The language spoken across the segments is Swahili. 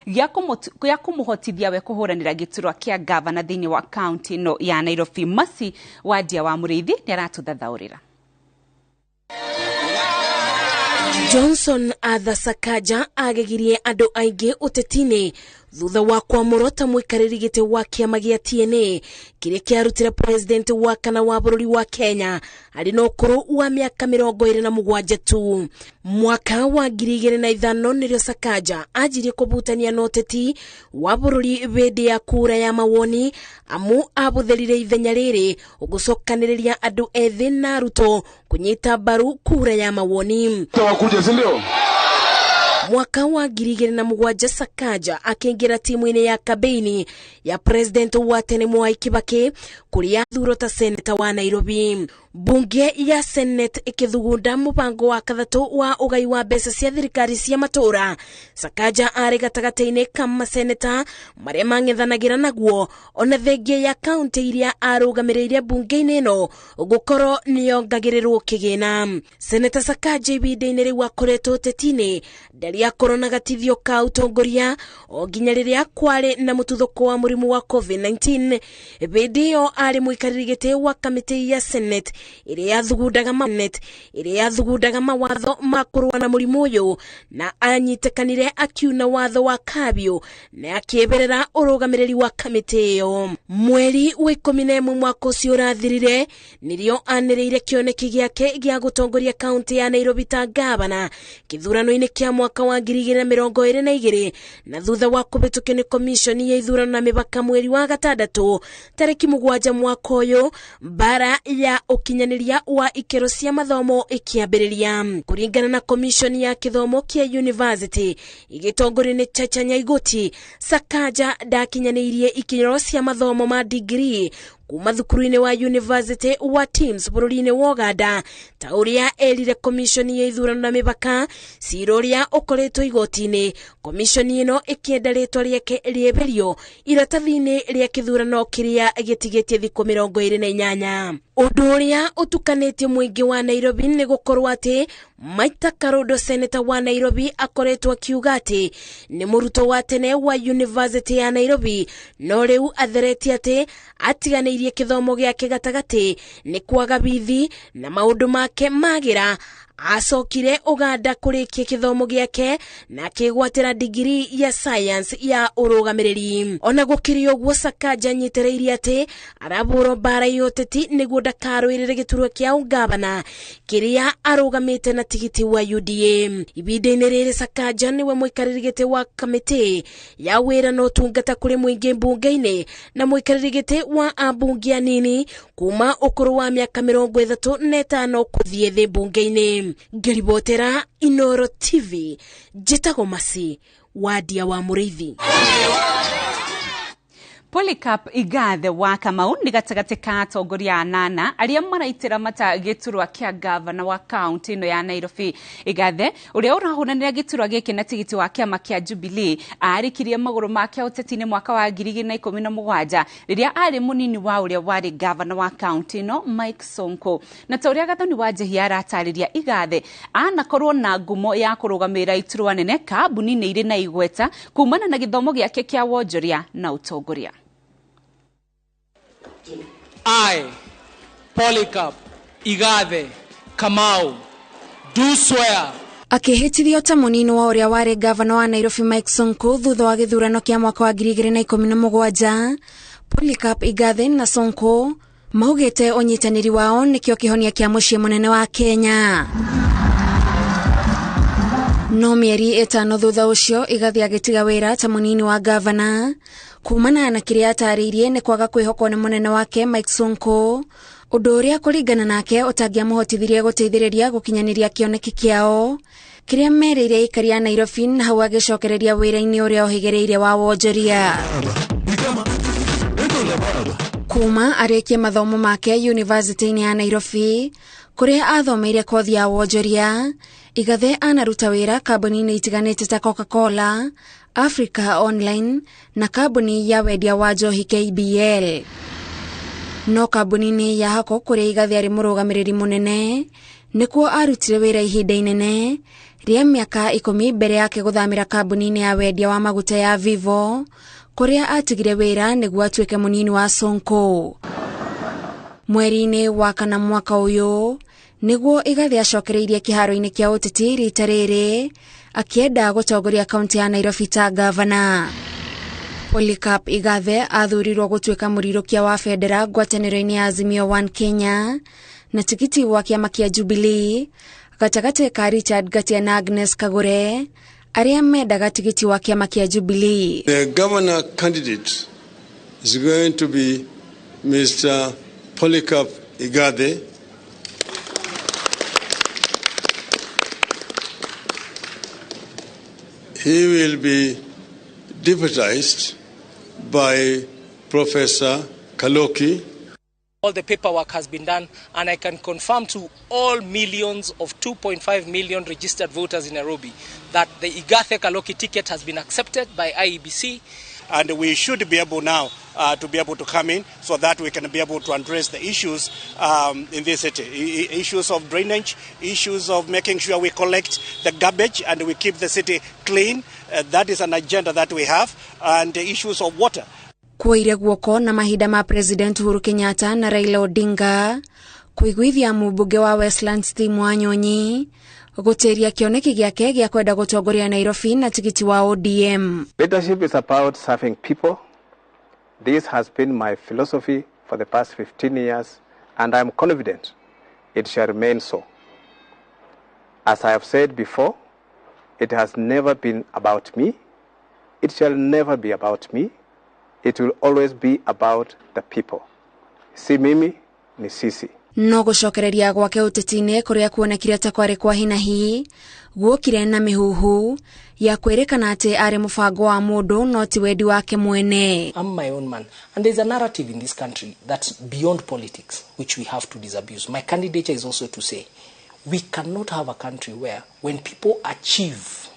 gya kumuhotithia we kuhuranira giturwa kia governor thiini wa county no ya Nairobi. Masi Wajir wa Muriithi ni aratuthathaurira. Johnson Atha Sakaja agegirie andu aingi utetini thutha wa kwamurota mwikariri gite wa kiama gia TNA kiria kiarutira president wa kana wa bururi wa Kenya ari no kuru wa miaka 27 tu. Mwaka wa 2005 nirio Sakaja ajirie kubutania na uteti wa bururi bedi ya kura ya mawoni amu abutherire ithenya riri ugucokaniriria andu ethi na ruto kunyita baru kura ya mawoni. Tawakuja sindio? Mwaka wa 2007 Sakaja akingira timu-ini ya kabeini ya president wa tene Mwai Kibaki kuria thurota seneta wa Nairobi. Bunge ya Senate ikithugunda mubango wa kathatu wa ugai wa mbeca cia thirikari cia matura. Sakaja ari gatagataine kama seneta maria mang'ethanagira naguo ona thengia ya county iria arugamiririre bunge-ini no gukoro niyongagirirwo kigina. Seneta Sakaja ibinda-ini riu akoretwo tetini ndari akorona gatithio ka utongoria o nginya riria kwari na mututhuko wa murimu wa COVID-19. Ibindi yo ari mwikariri gite wa kamiti ya Senate iria thugundaga mawatho makurwa na murimu uyu na anyitekanire akiuna watho wa kabio na akieberera urugamiriri wa kamiti iyo. Mweri wa 11 mwaka ucio urathirire nirio anireire kioneki giake gia gutongoria county ya Nairobi ta gavana kithurano-ini kia mwaka wa 2022 na thutha wa kubitukio ni commission ya ithurano na mibaka mweri wa gatandatu tariki 7 mwaka uyu bara ya ukinyaniria wa ikero cia mathomo ikiambiriria. Kuringana na commission ya kithomo kia university igitongorio ni Chacha Nyaigoti, Sakaja ndakinyanirie ikero cia mathomo ma degree kuma thukuru-ini wa university wa Teams bururi-ini wa Uganda ta uria erire commission ya ithurano na mibaka ciroria ukoretwo igoti-ini. Commission ino ikienda ritwa riake rieberio iratathi-ini ria kithurano kiria gitigetie thiku 28. Undu uria utukanitie mwingi wa Nairobi ni gukorwo ati Maita Karodo seneta wa Nairobi akoretwo akiuga ati ni muruto wa tene wa university ya Nairobi no riu athereti ati atiganeirie kithomo giake gatagati ni kwaga bithi na maundu make magira. Acokire Uganda kurikia kithomo giake na kigwatira degree ya science ya urugamiriri. Ona gukiri uguo Sakaja nyitereirie ati araburo bara yoteti niguo ndakarwirire giturwa kia ugavana kiria arugamite na tigiti wa UDA. Ibinda-ini riri Sakaja niwe mwikariri giti wa kamiti ya wira no tungata kuri mwingi bunge-ini na mwikariri giti wa abunge anini kuma ukuru wa miaka 35 kuthie thi bunge-ini. Ngeribotera Inoro TV Jitago Masi Wadia wa Muriithi. Polycarp Igathe wa Kamau ni gatagati ka atongoria anana aria maraitira mata giturwa kia governor wa county no ya Nairobi. Igathe uria urahunanira giturwa giki na tigiti wa kiama kia Jubilee arikirie maguru make uteti-ini mwaka wa 2017 riria ari munini wa uria wari governor wa county no Mike Sonko. Na ta uria gathoni wa Jehiara atariria Igathe anakorwo na ngumo ya kurugamira iturwa nene kambuni-ini iri na igweta kumana na githomo giake kia wonjoria na utongoria. I, Polycarp Igathe Kamau, do swear. Akihitithio ta munini wa uria wari governor wa Nairobi Mike Sonko thutha wa githurano kia mwaka wa 2017, Polycarp Igathe na Sonko maugite unyitaniri wao nikio kihonia kia mucii munene wa Kenya. No mieri 5 thutha ucio Igathe agitiga wira ta munini wa governor kumana na kiria ataririe ni kwaga kwihokwo ni munene wake Mike Sonko, undu uria kuringana nake utangiamuhotithirie guteithiriria gukinyaniria kioneki kiao kiria merire ikari ya Nairobi na hau agicokereria wira-ini uria ohigereire wa wonjoria. Kuma arikie mathomo make university-ini ya Nairobi kuria athomeire kothi ya wonjoria, Igathe anaruta wira kambuni-ini itiganite ta Coca-Cola, Africa Online na kambuni ya wendia wa njohi KBL. No kambuni-ini ya hako kuria Igathe ari murugamiriri munene nikuo arutire wira ihinda inene ria miaka 10 mbere yake guthamira kambuni-ini ya wendia wa maguta ya Vivo kuria atigire wira niguo atuike munini wa Sonko. Mweri-ini wa kana mwaka uyu niguo Igathe acokereirie kiharo-ini kia uteti rita riri akienda gutongoria kaunti ya Nairobi ta gavana. Polycarp Igathe athurirwo gutuika murirukia wa federa ngwataniro-ini ya Azimio One Kenya na tikiti wa kiama kia Jubilee gatagate ka Richard Gatia na Agnes Kagure aria mendaga tikiti wa kiama kia Jubilee. The governor candidate is going to be Mr. Polycarp Igathe. He will be deputized by Professor Kaloki. All the paperwork has been done, and I can confirm to all millions of 2.5 million registered voters in Nairobi that the Igathe Kaloki ticket has been accepted by IEBC. And we should be able now to be able to come in so that we can be able to address the issues in this city. Issues of drainage, issues of making sure we collect the garbage and we keep the city clean. That is an agenda that we have. And the issues of water. Kuire guoko na mahinda ma President Uhuru Kenyatta na Raila Odinga kuiguithia mubunge wa Westlands Tim Wanyonyi guteria kioneki giake gia kwenda gutongoria Nairobi na tikiti wa ODM. Leadership is about serving people. This has been my philosophy for the past 15 years, and I am confident it shall remain so. As I have said before, it has never been about me. It shall never be about me. It will always be about the people. Si mimi ni sisi. No gucokereria gwake utetine kuria kuonekire ta kwari kwa hinahi guokire na mihuhu ya kwerekana ati ari mubango wa mundu no ti wendi wake mwene. I'm my own man, and there's a narrative in this country that's beyond politics which we have to disabuse. My candidature is also to say we cannot have a country where when people achieve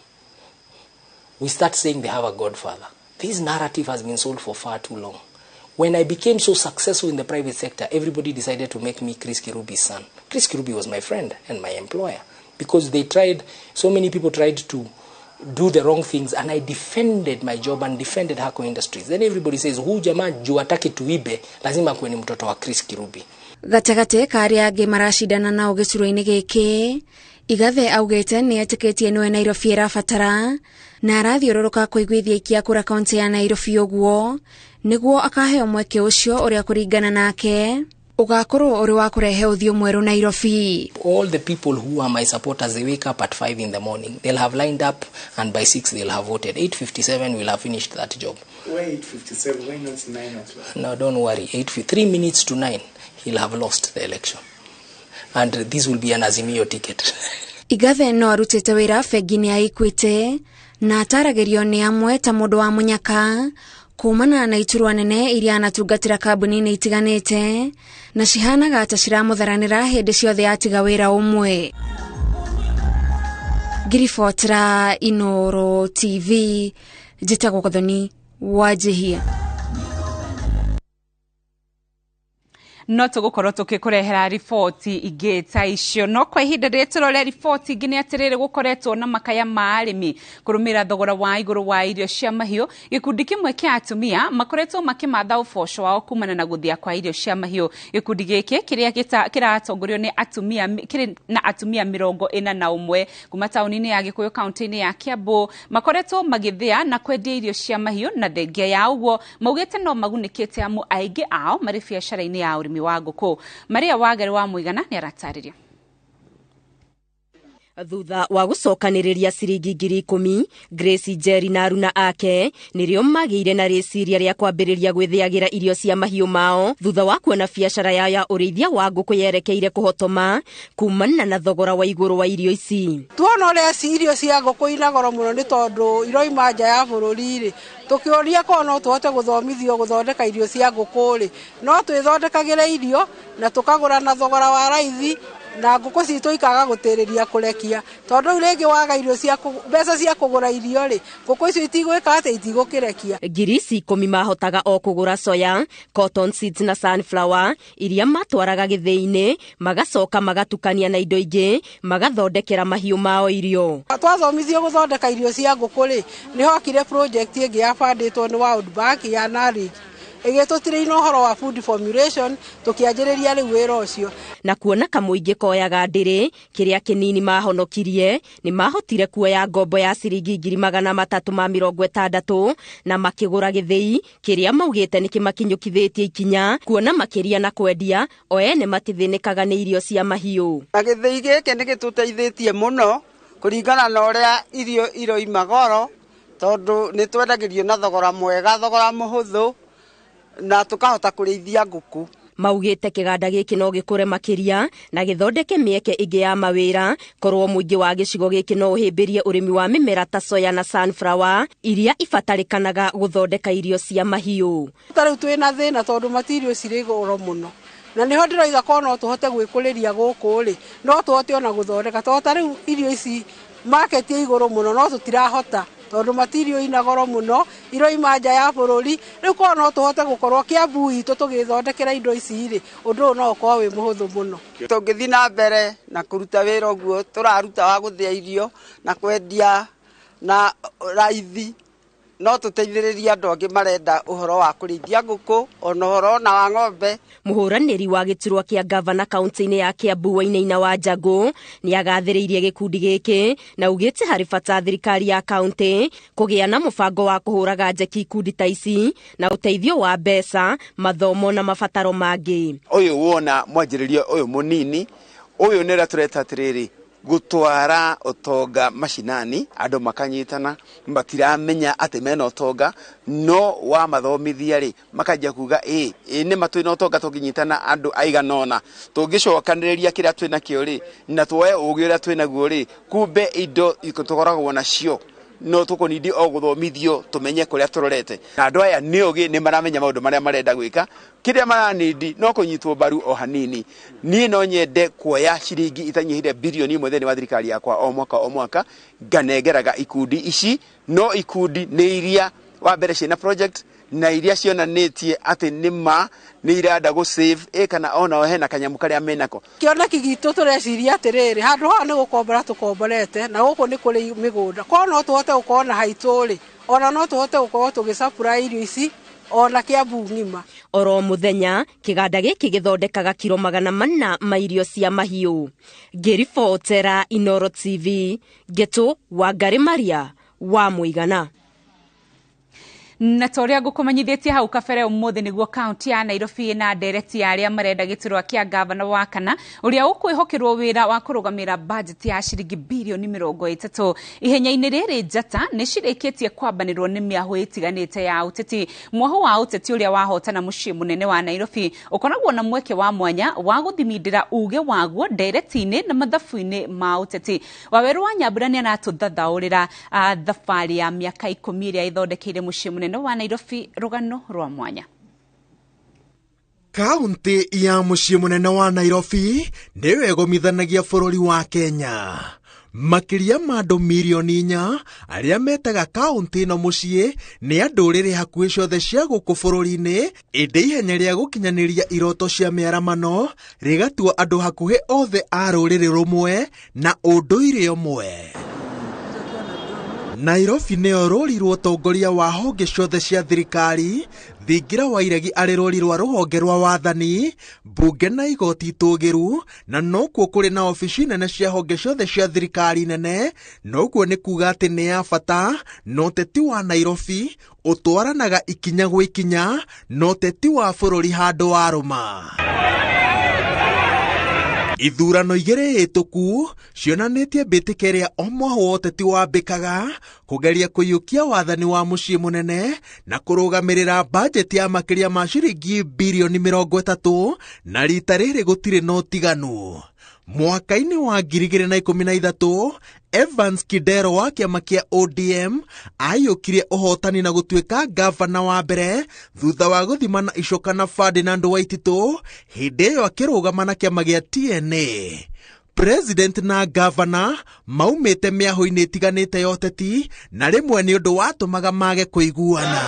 we start saying they have a godfather. This narrative has been sold for far too long. When I became so successful in the private sector, everybody decided to make me Chris Kirubi's son. Chris Kirubi was my friend and my employer because so many people tried to do the wrong things, and I defended my job and defended Hako Industries. Then everybody says, "Huyu jamaa juu ataki tuibe, lazima kuwe ni mtoto wa Chris Kirubi." Gatagate kari age marashidana nao gicuro-ini giki, Igathe augete ni etiketie niwe Nairobi irabatara na arathiũrũrũka kuiguithia ikia kura kaunti ya Nairobi uguo niguo akaheo mweke ucio uria kuringana nake ugakorwo uri wa kurehe uthio mweru Nairobi. All the people who are my supporters, they wake up at 5 in the morning. They'll have lined up, and by 6 they'll have voted. 8:57 we'll have finished that job. Why 8:57? Why not 9 as well? No, don't worry. 3 minutes to 9 he'll have lost the election, and this will be an Azimio ticket. Igathe no arutite wira bengi-ini ya Equity na ataragerio ni amwe ta mundu wa munyaka kumana na iturwa nene iria anatungatira kambuni-ini itiganite na cihanaga ta ciramutharanira hindi ciothe atiga wira umwe. Ngiribotera Inoro TV, njitagwo Gathoni Wajir. No tugukorwo tukikurehera riboti ingi ta icio. No kwa ihinda rĩrĩ turore riboti ingi ni atiriri gukoretwo na makaya ma arimi kurumira thogora wa iguru wa irio cia mahiũ. Gikundi kimwe kia atumia makoretwo makimatha uboco wao kumana na guthia kwa irio cia mahiũ. Gikundi giki kiria kiratongorio ni atumia na atumia 41 kuma tauni-ini ya Gikuyu kaunti-ini ya Kiambu makoretwo magithia na kwendia irio cia mahiũ, na thengia ya uguo maugite no magunikite amu aingi ao mari biacara-ini ya urimi wa nguku. Maria Wagari wa Muigana ni aratariria. Thutha wa gucokaniriria ciringi 10,000, Grace Njeri na aruna ake nirio magire na riciria ria kwambiriria gwithiagira irio cia mahiũ mao thutha wa kuona biacara yao ya urithia wa nguku yerekeire kuhotoma kumana na thogora wa iguru wa irio ici. Tuona ria irio cia nguku ina goro muno ni tondu iroima nja ya bururi ri tukioria ko no tuhote guthomithio guthondeka irio cia nguku ri no twithondekagire irio na tukagura na thogora wa raithi na ngũkũ citũ ikaga gũtĩrĩria kũrekia tondũ rĩu rĩngĩ waga irio cia mbeca cia kũgũra irio rĩ ngũkũ icio itigwĩka atĩ itigũkĩrekia. Ngiri 10 mahotaga o kũgũra soya, cotton seeds na sunflower iria matwaraga gĩthĩi-inĩ magacoka magatukania na indo ingĩ magathondekera mahiũ mao irio. Twathomithio gũthondeka irio cia ngũkũ rĩ nĩho akire project ĩngĩ yabandĩtwo nĩ World Bank ya NARIC ĩgĩtũtirĩina ũhoro wa food formulation tũkĩanjĩrĩria rĩu wĩra ũcio. Na kuona kamũingĩ koyaga ndĩrĩ kĩrĩa kĩnini mahonokirie nĩ mahotire kuoya ngombo ya ciringi 360 na makĩgũra gĩthĩi kĩrĩa maugĩte nĩ kĩmakinyũkithĩtie ikinya kuona makĩria na kwendia o ene matithĩnĩkaga nĩ irio cia mahiũ. Na gĩthĩi gĩkĩ nĩ gĩtũteithĩtie mũno kũringana na ũrĩa irio iroima goro tondũ nĩ twendagĩrio na thogora mwega, thogora mũhũthũ na tukahota kũrĩithia ngũkũ. Maugĩte kĩganda gĩkĩ no gĩkũre makĩria na gĩthondeke mĩeke ĩngĩ ya mawĩra korwo mũingĩ wa gĩcigo gĩkĩ no ũhĩmbĩrie ũrĩmi wa mĩmera ta soya na sunflower iria ibatarĩkanaga gũthondeka irio cia mahiũ. Tarĩu twĩna thĩna tondũ matirio cirĩ goro mũno na niho ndĩroiga korwo no tũhote gwĩkũrĩria gũkũ rĩ no tũhote ona gũthondeka tondũ tarĩu irio ici market ya igũrũ mũno no tũtirahota tondũ matirio ina goro mũno iroima nja ya bũrũri rĩu korwo no tũhote gũkorwo Kiambu itũ tũgĩthondekera indo ici rĩ ũndũ ũyũ no ũkorwo wĩ mũhũthũ mũno. Tũngĩthiĩ na mbere na kũruta wĩra ũguo tũraruta wa gũthĩa irio na kwendia na raithi no tũteithĩrĩria andũ angĩ marenda ũhoro wa kũrĩithia ngũkũ ona ũhoro na wa ng'ombe. Mũhũranĩri wa gĩturwa kĩa gavana kaunti-inĩ ya Kiambu Wainaina wa Njagũ nĩ agathĩrĩirie gĩkundi gĩkĩ na ugĩte harĩ bata thirikari ya kaunti kũgĩa na mũbango wa kũhũraga njeki ikundi ta ici na ũteithio wa mbeca, mathomo na mabataro mangĩ. Ũyũ wona mwanjĩrĩrio ũyũ mũnini ũyũ nĩ tureta atĩrĩrĩ gutwara utonga mashinani andũ makanyitana matiramenya atĩ mena utonga no wa mathomithia ri makajia kuga nĩ matwĩna utonga tũkinyitana andũ aiganona tũngĩcokanĩrĩria kĩrĩa twĩna kĩo ri na tuoye ũgĩ ũrĩa twĩna guo ri kumbe indo tũkoragwo nacio no tukonidi o guthomithio tumenye kuria turorete na andu aya ni ogi ni maramenya maundu maria marenda gwika kiria maranidi no kunyitwo baru o hanini ni no nyende kuoya ciringi itanyihire bilioni 1 theni wa thirikari yakwa o mwaka nganengeraga ikundi ici no ikundi ni iria wa mbere ciana project na iria cionanĩtie atĩ nĩma nĩ irenda gũ save kana ona hena kanyamu karĩa menako. Kĩoneki gitũ tũreciria atĩrĩrĩ handũ haha nĩ gũkombora tũkomborete na gũkũ nĩ kũrĩ mĩgũnda korwo no tũhote gũkorwo na haitũ rĩ ona no tũhote gũkorwo tũgĩsupply irio ici ona Kiambu ng'ima. Oro mũthenya kĩganda gĩkĩ gĩthondekaga kilo 400 ma irio cia mahiũ. Ngĩribotera Inoro TV Geto Wangari Maria wa Mũigana. Na toria ngũkũmenyithĩtie hau kabere ũmũthĩ nĩguo kaunti ya Nairobi na ndereti ya arĩa marenda gĩturwa kĩa gavana wa kana ũrĩa ũkwĩhokerwo wĩra wa kũrũgamĩra budget ya ciringi bilioni 30. Ihenya-inĩ rĩrĩ njata nĩ cirĩkĩtie kwambanĩrwo nĩ mĩahũ ĩtiganĩte ya ũteti. Mwaho wa ũteti ũrĩa wahotana mũciĩ mũnene wa Nairobi ũkoragwo na mweke wa mwanya wa gũthimindĩra uge waguo ndereti-inĩ na mathabu-inĩ ma ũteti. Waweru wa Nyambura nĩ aratũthathaũrĩra thabarĩ ya mĩaka 10 ĩrĩa ĩthondekeire mũciĩ mũnene wa Nairobi rugano rwa mwanya. Kaunti ya mũciĩ mũnene wa Nairobi nĩyo ĩgomithanagia bũrũri wa Kenya. Makĩria ma andũ milioni 4 arĩa metaga kaunti ĩno mũciĩ nĩ andũ rĩrĩ hakuhĩ ciothe cia gũkũ bũrũri-inĩ ĩndĩ ihenya rĩa gũkinyanĩria iroto cia mĩaramano rĩgatua andũ hakuhĩ othe a rũrĩrĩ rũmwe na ũndũire ũmwe. Nairobi nĩyo rũri rwa ũtongoria wa honge ciothe cia thirikari, thingira wa iregi arĩ rũri rwa rũhonge rwa wathani, mbunge na igoti itũgĩru, na nokuo kũrĩ na ofici nene cia honge ciothe cia thirikari nene, nokuo nĩ kuga atĩ nĩ ya bata, na ũteti wa Nairobi ũtwaranaga ikinya gwĩ ikinya, na ũteti wa bũrũri handũ wa rũma. Ithurano igĩrĩ hĩtũku cionanĩtie mbĩtĩka ĩrĩa o mwaho wa ũteti wambĩkaga kũgeria kũiyũkia wathani wa mũciĩ mũnene na kũrũgamĩrĩra bajeti ya makĩria ma ciringi bilioni 30 na rita rĩrĩ gũtirĩ na ũtiganu. Mwaka-inĩ wa 2013 Evans Kidero wa kĩama kĩa ODM ayũkirie ũhotani na gũtuĩka gavana wa mbere thutha wa gũthima na icoka na Ferdinand Waititu hĩndĩ ĩyo akĩrũgama na kĩama gĩa TNA. President na governor maumĩte mĩaho-inĩ ĩtiganĩte ya ũteti na rĩmwe nĩ ũndũ watũmaga mage kũiguana.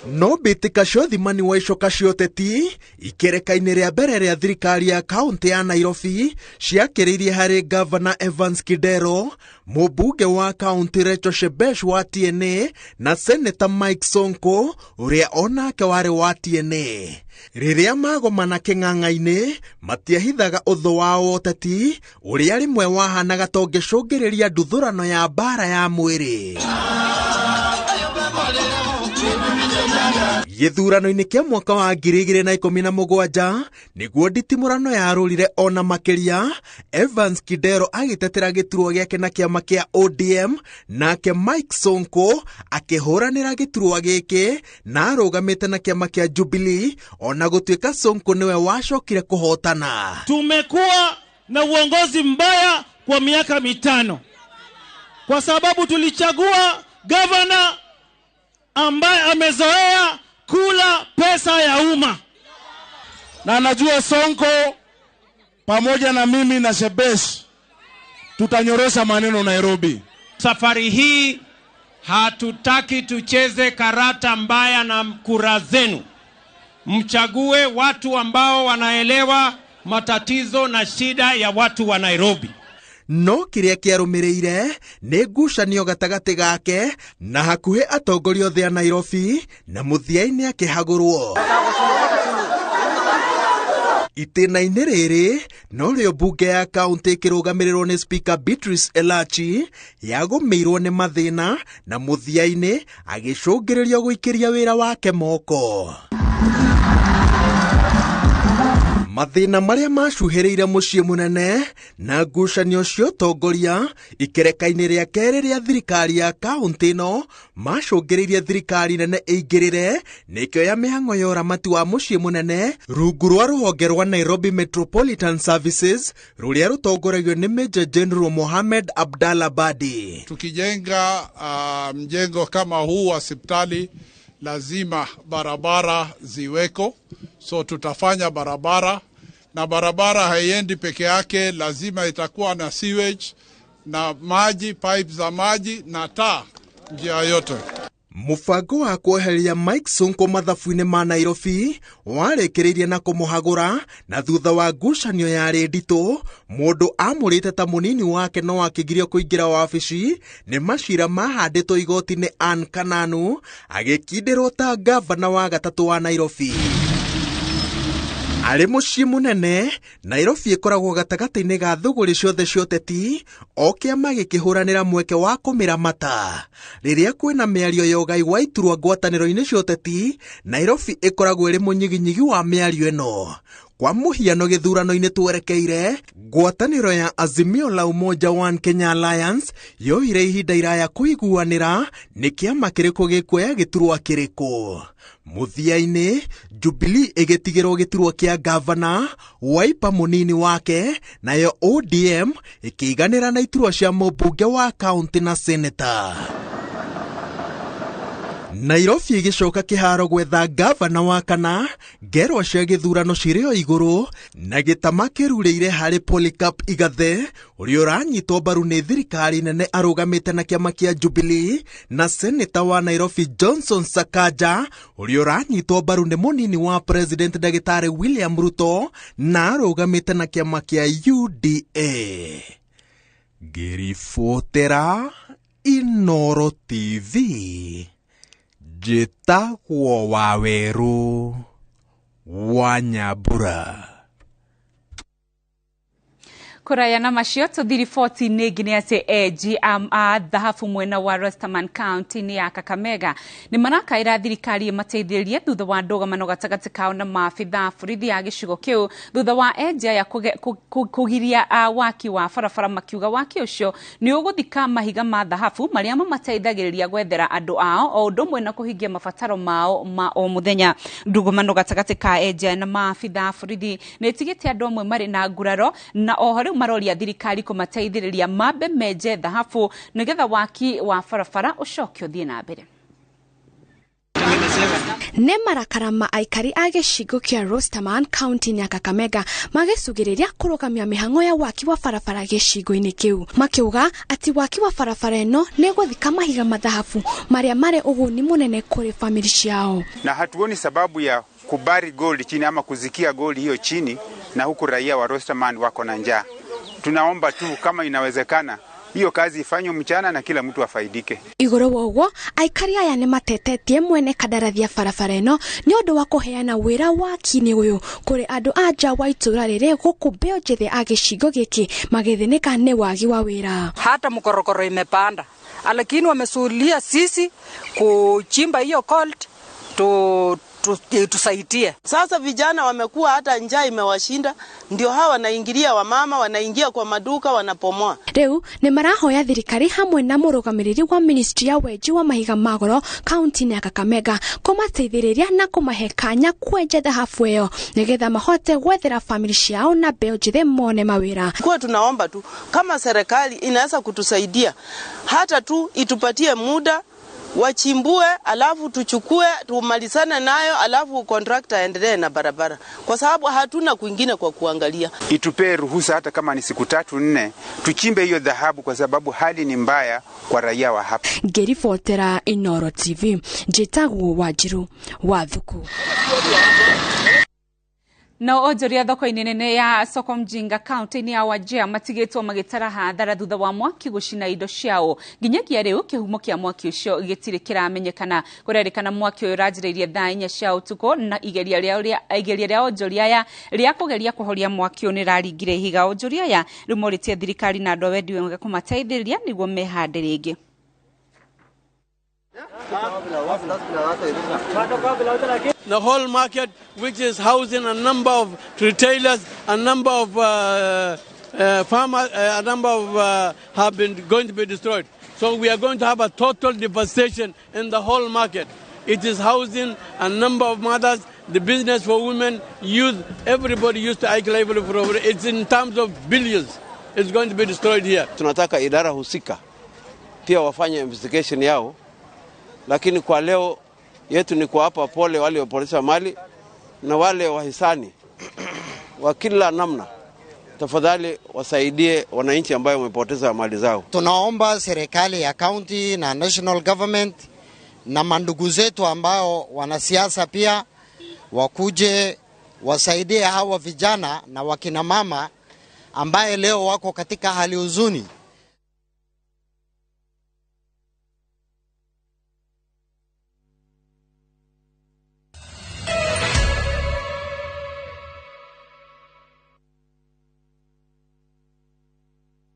No mbĩtĩka cio thimani wa icoka cia ũteti ikereka-inĩ rĩa mbere rĩa thirikari ya kaunti ya Nairobi ciakĩrĩirie harĩ governor Evans Kidero, mũmbunge wa kaunti Rachel Shebesh wa TNA na senator Mike Sonko ũrĩa onake warĩ wa TNA. Rĩrĩa magomana kĩng'ang'a-inĩ matiahithaga ũthũ wao ũteti ũrĩa rĩmwe wahanaga ta ũngĩcũngĩrĩria nduthũrano ya mbara ya mwĩrĩ. Gĩthurano-inĩ kĩa mwaka wa 2017 nĩguo nditimũrano yarũrire ona makĩria, Evans Kidero agĩtetera gĩturwa gĩake na kĩama kĩa ODM, nake Mike Sonko akĩhũranĩra gĩturwa gĩkĩ na arũgamĩte na kĩama kĩa Jubilee, ona gũtuĩka Sonko nĩwe wacokire kũhotana. Tumekuwa na uongozi mbaya kwa miaka 5 kwa sababu tulichagua governor ambaye amezoea kula pesa ya umma. Na najua Sonko pamoja na mimi na Shebesh tutanyorosha maneno Nairobi. Safari hii hatutaki tucheze karata mbaya na kura zenu. Mchague watu ambao wanaelewa matatizo na shida ya watu wa Nairobi. No kĩrĩa kĩarũmĩrĩire nĩ ngucanio gatagatĩ gake na hakuhĩ atongoria othe a Nairobi na mũthia-inĩ akĩhagũrwo. Itĩna-inĩ rĩrĩ no rĩo mbunge ya kaunti ĩkĩrũgamĩrĩrwo nĩ Speaker Beatrice Elachi yagũmĩirwo nĩ mathĩna na mũthia-inĩ agĩcũngĩrĩrio gũikĩria wĩra wake moko. Mathĩna marĩa macuhĩrĩire mũciĩ mũnene na ngucanio cia ũtongoria ikereka-inĩ rĩa kerĩ rĩa thirikari ya kaunti ĩno macũngĩrĩirie thirikari nene ĩingĩrĩre nĩkĩoya mĩhang'o ya ũramati wa mũciĩ mũnene rungu rwa rũhonge rwa Nairobi Metropolitan Services rũrĩa rũtongoragio nĩ Major General Mohamed Abdallah Badi. Tukijenga mjengo kama huu wa hospitali lazima barabara ziweko, so tutafanya barabara, na barabara haiendi peke yake, lazima itakuwa na sewage na maji, pipes za maji na taa njia yote. Mũbango wa kweheria Mike Sonko mathabu-inĩ ma Nairobi warĩkĩrĩirie na kũmũhagũra, na thutha wa ngucanio yarĩ nditũ mũndũ amũrĩte ta mũnini wake no akĩgirio kũingĩra wabici nĩ macira mahandĩtwo igoti-inĩ Ann Kananu agĩkindĩrwo ta gavana wa gatatũ wa Nairobi. Arĩ mũciĩ mũnene, Nairobi ĩkoragwo gatagatĩ-inĩ ga thũgũrĩ ciothe cia ũteti, o kĩama gĩkĩhũranĩra mweke wa kũmĩramata. Rĩrĩa kwĩna mĩario ya ũgai wa iturwa ngwatanĩro-inĩ cia ũteti, Nairobi ĩkoragwo ĩrĩ mũnyiginyigi wa mĩario ĩno. Kwa mũhiano gĩthurano-inĩ twerekeire, ngwatanĩro ya Azimio la Umoja One Kenya Alliance yoire ihinda iraya kũiguanĩra nĩ kĩama kĩrĩkũ gĩkuoya gĩturwa kĩrĩkũ. Mũthia-inĩ, Jubilee ĩgĩtigĩrwo gĩturwa kĩa gavana, Wiper mũnini wake, nayo ODM ĩkĩiganĩra na iturwa cia mũmbunge wa kaunti na senator. Nairobi ĩgĩcoka kĩharo gwetha gavana wa kana, ngerwa cia gĩthurano cirĩ o igũrũ, na gĩtama kĩrurĩire harĩ Polycarp Igathe ũrĩa ũranyitwo mbaru nĩ thirikari nene arũgamĩte na kĩama kĩa Jubilee, na seneta wa Nairobi Johnson Sakaja ũrĩa ũranyitwo mbaru nĩ mũnini wa president Ndagĩtarĩ William Ruto na arũgamĩte na kĩama kĩa UDA. Ngĩribotera Inooro TV. Njĩtagwo Waweru wa Nyambura. Kuraya na macio tuthiriboti ningine ase eji a dhahabu mwena wa Rastaman County ni ya Kakamega ni marakaira thirikari mateithĩrĩrie thutha wa ndũgamano gatagatĩ kao na maabitha borithi ya gĩcigo kĩu thutha wa eji ya kugiria waki wa barabara makiuga waki ũcio ni ũgũthika mahiga ma dhahabu marĩa mateithagĩrĩria gwethera andũ ao o ũndũ ũmwe na kũhingia mabataro mao ma o mũthenya. Ndũgamano gatagatĩ ka eji na maabitha borithi nĩ ĩtigĩte andũ amwe marĩ na nguraro na oho rĩu maroria thirikari kũmateithĩrĩria mambe menje dhahabu nĩgetha waki wa barabara ũcokio thiĩ na mbere. Ne marakarama aikari a gĩcigo kĩa Rastaman County ya Kakamega magĩcugĩrĩria kũrũgamia mĩhang'o ya waki wa barabara gĩcigo-inĩ kĩu. Makiuga atĩ waki wa barabara ĩno nĩ gũthika mahiga ma dhahabu marĩa marĩ ũguni mũnene kũrĩ family ciao. Na hatuoni sababu ya kubari gold chini ama kuzikia gold hiyo chini na huku raia wa Rastaman wako na njaa. Tunaomba tu kama inawezekana hiyo kazi ifanywe mchana na kila mtu afaidike. Igũrũ wa ũguo aikari aya nĩ matetetie mwene kandarathi ya barabara ĩno nĩ ũndũ wa kũheana wĩra waki-inĩ ũyũ kũrĩ andũ a nja wa itũra rĩrĩ gũkũ mbeũ njĩthĩ a gĩcigo gĩkĩ magĩthĩnĩka nĩ wagi wa wĩra. Hata mkorokoro imepanda, lakini wamesulia sisi kuchimba hiyo gold tusaidie. Sasa vijana wamekuwa hata njaa imewashinda, ndio hawa wanaingilia wamama, wanaingia kwa maduka, wanapomoa. Rĩu nĩ marahoya thirikari hamwe na mũrũgamĩrĩri wa ministry ya weji wa mahiga magoro county ya Kakamega kũmateithĩrĩria na kũmahe kanya kwenja dhahabu ĩyo nĩgetha mahote gwethera family ciao na mbeũ njĩthĩ mone mawĩra. Kwa tunaomba tu kama serikali inaweza kutusaidia hata tu itupatie muda wachimbue, alafu tuchukue tumalizane nayo, alafu contractor aendelee na barabara, kwa sababu hatuna kwingine kwa kuangalia. Itupee ruhusa hata kama ni siku 3-4 tuchimbe hiyo dhahabu, kwa sababu hali ni mbaya kwa raia wa hapa. Ngĩribotera Inooro TV, njĩtagwo Wajir wa Thuku. Na onjoria thoko-inĩ nene ya soko mjinga kaunti-inĩ ya Wajir matigĩtwo magĩtara hathara thutha wa mwaki gũcina indo ciao. Nginyagia rĩu kĩhumo kĩa mwaki ũcio gĩtirĩ kĩramenyekana. Kũrerĩkana mwaki ũyũ ũranjĩrĩirie thaa 4 cia ũtukũ na igeria rĩa onjoria aya rĩa kũgeria kũhoria mwaki ũyũ nĩraringire ihiga. Onjoria aya rĩu morĩtie thirikari na andũ a wendi wega kũmateithĩrĩria nĩguo mehande rĩngĩ. The whole market, which is housing a number of retailers, a number of farmers, a number of have been going to be destroyed. So we are going to have a total devastation in the whole market. It is housing a number of mothers, the business for women, youth, everybody used to livelihood for over. It's in terms of billions. It's going to be destroyed here. Tunataka idara husika pia wafanye investigation yao, lakini kwa leo yetu ni kuwapa pole wale wapoteza mali na wale wahisani wa kila namna. Tafadhali wasaidie wananchi ambao wamepoteza mali zao. Tunaomba serikali ya county na national government na mandugu zetu ambao wanasiasa pia wakuje wasaidie hawa vijana na wakina mama ambaye leo wako katika hali huzuni.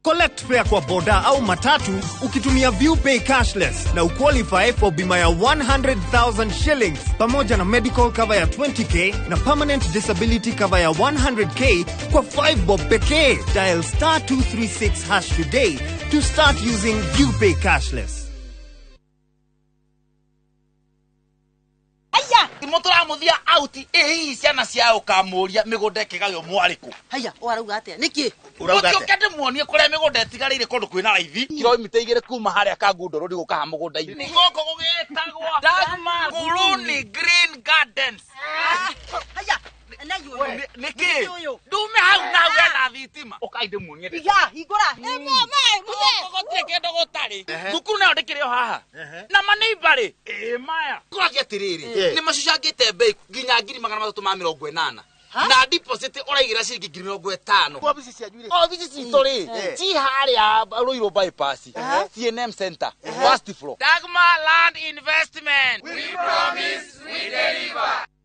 Collect fare kwa boda au matatu ukitumia ViewPay cashless na uqualify for bima ya 100,000 shillings pamoja na medical cover ya 20k na permanent disability cover ya 100k kwa 5 bob pekee. Dial *236# today to start using ViewPay cashless. Motora muthia out hii ciana ciao kamuria migunda kigayo mwariku. Haya warauga atia niki? Urauga atia? Ukende muonie kuria migunda etigarire kundu kwina raithi. Kilomita 2 kuma haria kangundoro ndi gukaha mugunda ini. Ni goko gugitagwa Dagmar Kuluni Green Gardens. Haya niki? Ndume hau na wena thitima. Ukaide muonie. Iga higora. Mama gotire kendo gotari. Thukuru na ndikirio haha. Na maneighbor maya. Kuragia tiriri. Ni macucangite bei nginya 380 na deposit uraigira ciringi 50. Kwa bici cia njuire. Oh bici citũ rĩ. Ci haria Ruiru bypass. CNM center. First floor. Dagmar Land Investment. We promise we deliver.